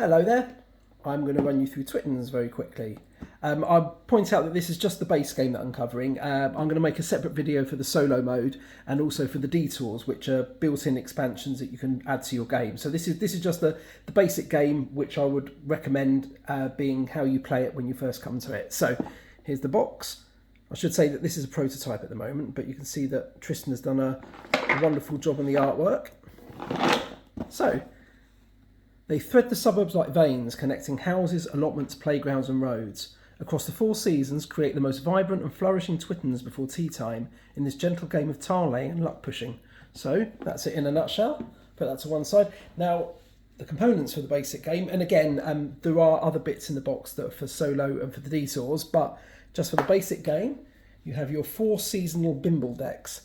Hello there. I'm going to run you through Twittens very quickly. I'll point out that this is just the base game that I'm covering. I'm going to make a separate video for the solo mode and also for the Detours, which are built-in expansions that you can add to your game. So this is just the basic game, which I would recommend being how you play it when you first come to it. So here's the box. I should say that this is a prototype at the moment, but you can see that Tristan has done a wonderful job on the artwork. So they thread the suburbs like veins, connecting houses, allotments, playgrounds and roads. Across the 4 seasons, create the most vibrant and flourishing Twittens before tea time in this gentle game of tile laying and luck pushing. So that's it in a nutshell. Put that to one side. Now, the components for the basic game, and again, there are other bits in the box that are for solo and for the Detours, but just for the basic game, you have your 4 seasonal bimble decks.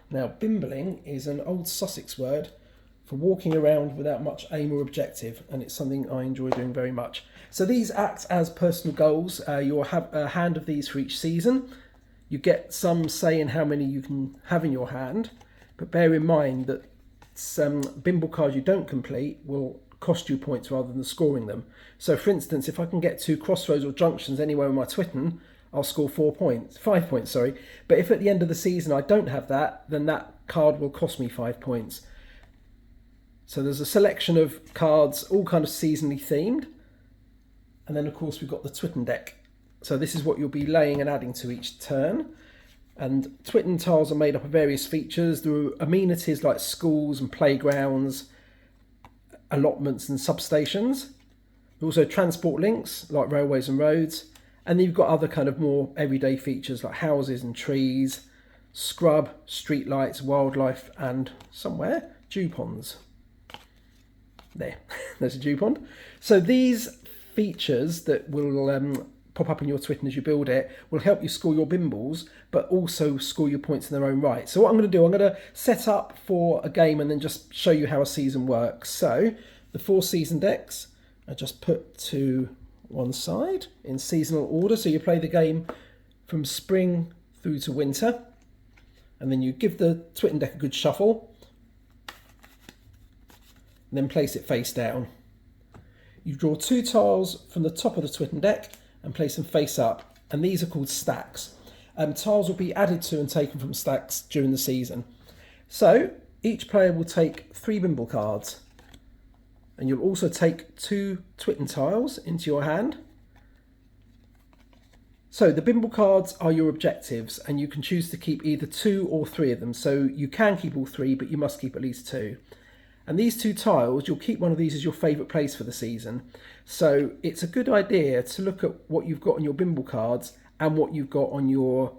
Now, bimbling is an old Sussex word for walking around without much aim or objective, and it's something I enjoy doing very much. So these act as personal goals. You'll have a hand of these for each season. You get some say in how many you can have in your hand, but bear in mind that some bimble cards you don't complete will cost you points rather than scoring them. So for instance, if I can get to crossroads or junctions anywhere in my Twitten, I'll score 5 points, but if at the end of the season I don't have that, then that card will cost me 5 points. So there's a selection of cards, all kind of seasonally themed. And then of course we've got the Twitten deck. So this is what you'll be laying and adding to each turn. And Twitten tiles are made up of various features. There are amenities like schools and playgrounds, allotments and substations. There are also transport links like railways and roads. And then you've got other kind of more everyday features like houses and trees, scrub, street lights, wildlife, and somewhere, dew ponds. There's a dew pond. So these features that will pop up in your Twitten as you build it will help you score your bimbles, but also score your points in their own right. So what I'm going to do, I'm going to set up for a game and then just show you how a season works. So the 4 season decks are just put to one side in seasonal order. So you play the game from spring through to winter, and then you give the Twitten deck a good shuffle, and then place it face down. You draw 2 tiles from the top of the Twitten deck and place them face up, and these are called stacks. Tiles will be added to and taken from stacks during the season. So each player will take 3 bimble cards, and you'll also take 2 Twitten tiles into your hand. So the bimble cards are your objectives, and you can choose to keep either 2 or 3 of them. So you can keep all 3, but you must keep at least 2. And these 2 tiles, you'll keep one of these as your favourite place for the season. So it's a good idea to look at what you've got on your bimble cards and what you've got on your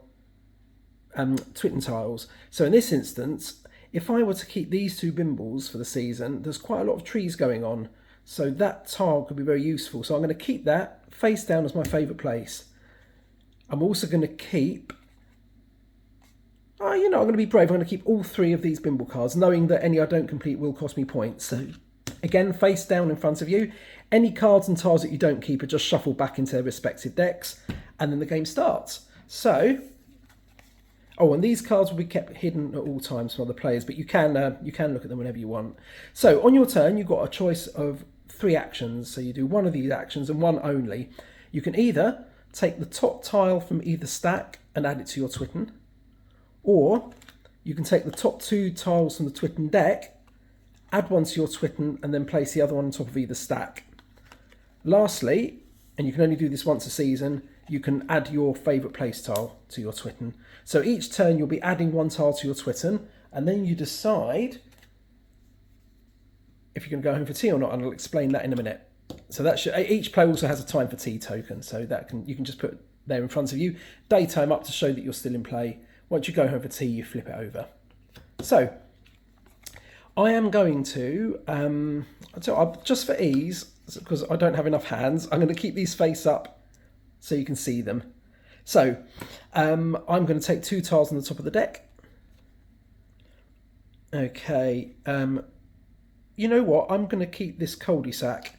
Twitten tiles. So in this instance, if I were to keep these 2 bimbles for the season, there's quite a lot of trees going on. So that tile could be very useful. So I'm going to keep that face down as my favourite place. I'm also going to keep... I'm going to be brave. I'm going to keep all 3 of these bimble cards, knowing that any I don't complete will cost me points. So again, face down in front of you. Any cards and tiles that you don't keep are just shuffled back into their respective decks, and then the game starts. So, and these cards will be kept hidden at all times from other players, but you can look at them whenever you want. So on your turn, you've got a choice of 3 actions. So you do one of these actions and one only. You can either take the top tile from either stack and add it to your Twitten, or you can take the top 2 tiles from the Twitten deck, add one to your Twitten, and then place the other one on top of either stack. Lastly, and you can only do this once a season, you can add your favourite place tile to your Twitten. So each turn you'll be adding 1 tile to your Twitten, and then you decide if you're going to go home for tea or not, and I'll explain that in a minute. So each player also has a time for tea token, so you can just put there in front of you. Daytime up to show that you're still in play. Once you go home for tea, you flip it over. So I am going to, just for ease, because I don't have enough hands, I'm going to keep these face up so you can see them. So I'm going to take 2 tiles on the top of the deck. Okay, you know what? I'm going to keep this cul-de-sac.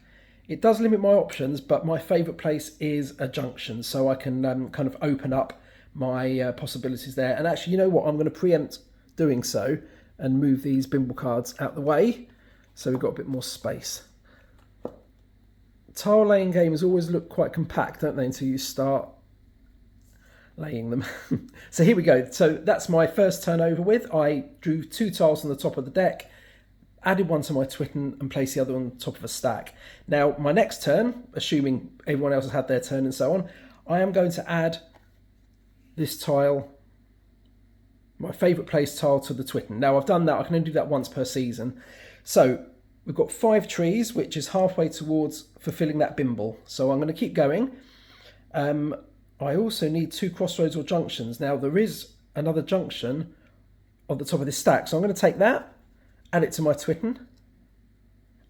It does limit my options, but my favourite place is a junction, so I can kind of open up my possibilities there. And actually, you know what? I'm going to preempt doing so and move these bimble cards out the way so we've got a bit more space. tile laying games always look quite compact, don't they, until you start laying them. So here we go. So that's my first turn over with. I drew 2 tiles on the top of the deck, added one to my Twitten and placed the other on top of a stack. Now my next turn, assuming everyone else has had their turn and so on, I am going to add this tile, my favourite place tile, to the Twitten. Now I've done that, I can only do that once per season. So we've got 5 trees, which is halfway towards fulfilling that bimble. So I'm going to keep going. I also need 2 crossroads or junctions. Now there is another junction on the top of this stack, so I'm going to take that, add it to my Twitten,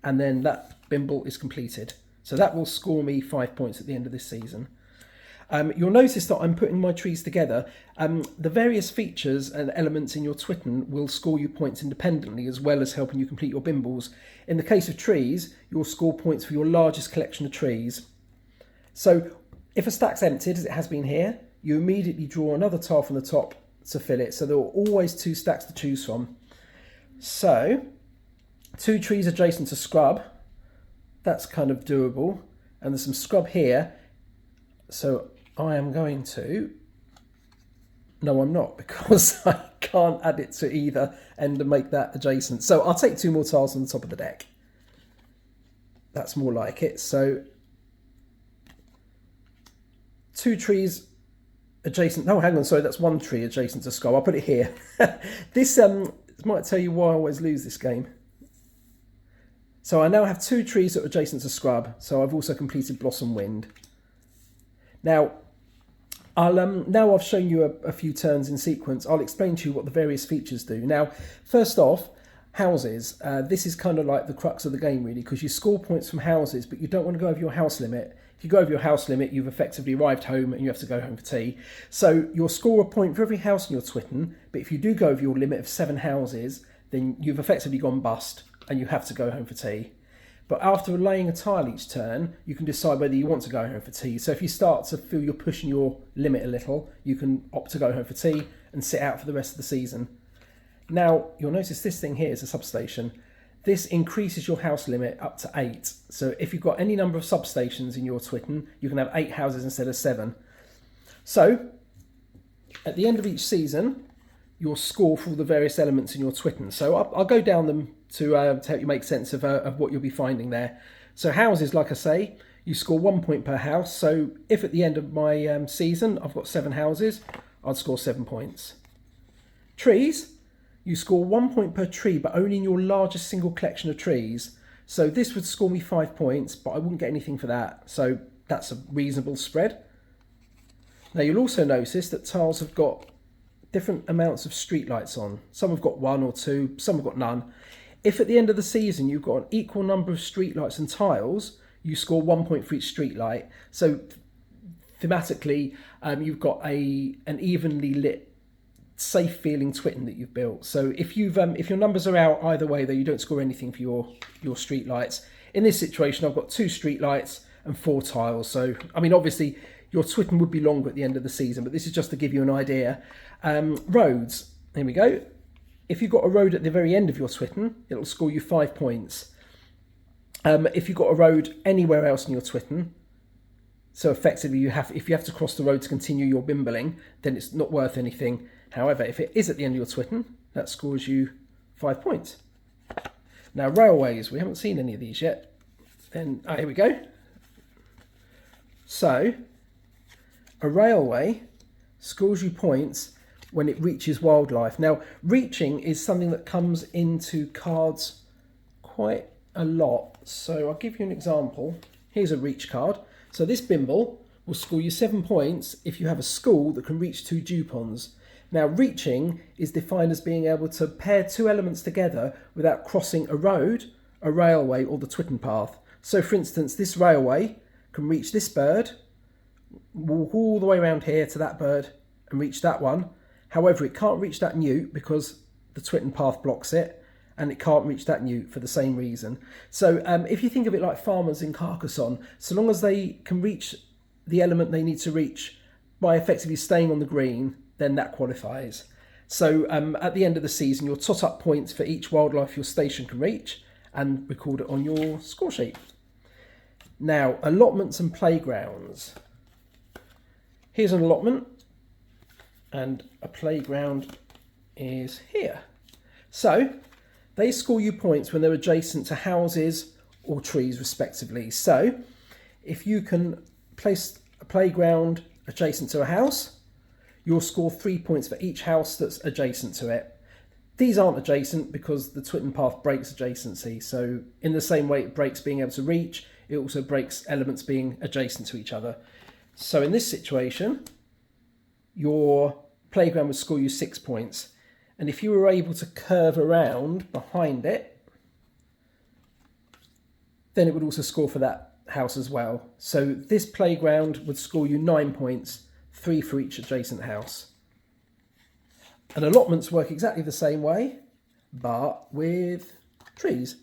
and then that bimble is completed. So that will score me 5 points at the end of this season. You'll notice that I'm putting my trees together. The various features and elements in your Twitten will score you points independently, as well as helping you complete your bimbles. In the case of trees, you'll score points for your largest collection of trees. So if a stack's emptied, as it has been here, you immediately draw another tile from the top to fill it. So there are always 2 stacks to choose from. So 2 trees adjacent to scrub, that's kind of doable. And there's some scrub here. So I am going to, no I'm not, because I can't add it to either end and make that adjacent. So I'll take 2 more tiles on the top of the deck. That's more like it. So 2 trees adjacent, no hang on, sorry, that's 1 tree adjacent to scrub. I'll put it here. This might tell you why I always lose this game. So I now have 2 trees that are adjacent to scrub, so I've also completed Blossom Wind. Now, now I've shown you a few turns in sequence, I'll explain to you what the various features do. Now, first off, houses. This is kind of like the crux of the game, really, because you score points from houses, but you don't want to go over your house limit. If you go over your house limit, you've effectively arrived home and you have to go home for tea. So you'll score a point for every house in your Twitten, but if you do go over your limit of 7 houses, then you've effectively gone bust and you have to go home for tea. But after laying a tile each turn, you can decide whether you want to go home for tea. So if you start to feel you're pushing your limit a little, you can opt to go home for tea and sit out for the rest of the season. Now, you'll notice this thing here is a substation. This increases your house limit up to 8. So if you've got any number of substations in your Twitten, you can have 8 houses instead of 7. So, at the end of each season, you'll score for all the various elements in your Twitten. So I'll go down them to help you make sense of what you'll be finding there. So houses, like I say, you score 1 point per house. So if at the end of my season I've got 7 houses, I'd score 7 points. Trees, you score 1 point per tree, but only in your largest single collection of trees. So this would score me 5 points, but I wouldn't get anything for that. So that's a reasonable spread. Now you'll also notice that tiles have got different amounts of street lights on. Some have got 1 or 2, some have got none. If at the end of the season you've got an equal number of street lights and tiles, you score 1 point for each street light. So thematically, you've got an evenly lit, safe feeling Twitten that you've built. So if your numbers are out either way, though, you don't score anything for your street lights. In this situation, I've got 2 street lights and 4 tiles. So I mean, obviously your Twitten would be longer at the end of the season, but this is just to give you an idea. Roads, here we go. If you've got a road at the very end of your Twitten, it'll score you 5 points. If you've got a road anywhere else in your Twitten, so effectively if you have to cross the road to continue your bimbling, then it's not worth anything. However, if it is at the end of your Twitten, that scores you 5 points. Now railways, we haven't seen any of these yet. Then here we go. So a railway scores you points when it reaches wildlife. Now, reaching is something that comes into cards quite a lot. So I'll give you an example. Here's a reach card. So this bimble will score you 7 points if you have a school that can reach 2 dewponds. Now, reaching is defined as being able to pair 2 elements together without crossing a road, a railway, or the Twitten path. So, for instance, this railway can reach this bird, walk all the way around here to that bird and reach that one. However, it can't reach that newt because the Twitten path blocks it, and it can't reach that newt for the same reason. So if you think of it like farmers in Carcassonne, so long as they can reach the element they need to reach by effectively staying on the green, then that qualifies. So at the end of the season, you'll tot up points for each wildlife your station can reach and record it on your score sheet. Now, allotments and playgrounds. Here's an allotment, and a playground is here. So they score you points when they're adjacent to houses or trees respectively. So if you can place a playground adjacent to a house, you'll score 3 points for each house that's adjacent to it. These aren't adjacent because the Twitten path breaks adjacency. So in the same way it breaks being able to reach, it also breaks elements being adjacent to each other. So in this situation, your playground would score you 6 points. And if you were able to curve around behind it, then it would also score for that house as well. So this playground would score you 9 points, 3 for each adjacent house. And allotments work exactly the same way, but with trees.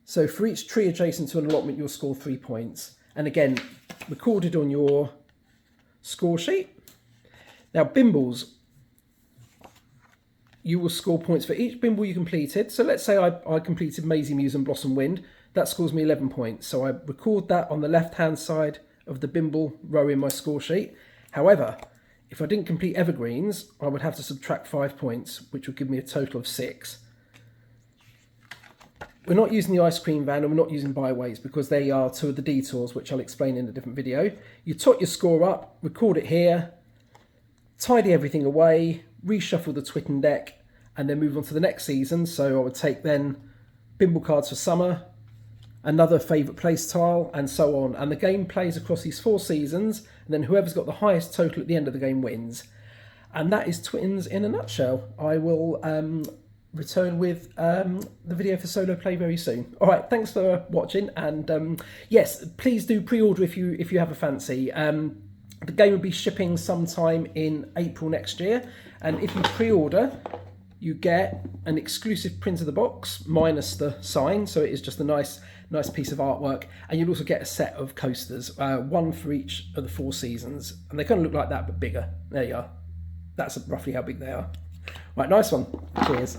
So for each tree adjacent to an allotment, you'll score 3 points. And again, recorded on your score sheet. Now, bimbles. You will score points for each bimble you completed. So let's say I completed Maisie Muse and Blossom Wind. That scores me 11 points. So I record that on the left-hand side of the bimble row in my score sheet. However, if I didn't complete Evergreens, I would have to subtract 5 points, which would give me a total of 6. We're not using the ice cream van and we're not using byways because they are two of the detours, which I'll explain in a different video. You tot your score up, record it here, tidy everything away, reshuffle the Twitten deck, and then move on to the next season. So I would take then bimble cards for summer, another favourite place tile, and so on. And the game plays across these 4 seasons, and then whoever's got the highest total at the end of the game wins. And that is Twittens in a nutshell. I will return with the video for solo play very soon. All right, thanks for watching, and yes, please do pre-order if you have a fancy. The game will be shipping sometime in April next year, and if you pre-order, you get an exclusive print of the box minus the sign, so it is just a nice piece of artwork, and you'll also get a set of coasters, 1 for each of the 4 seasons, and they kind of look like that but bigger. There you are. That's roughly how big they are. Right, nice one. Cheers.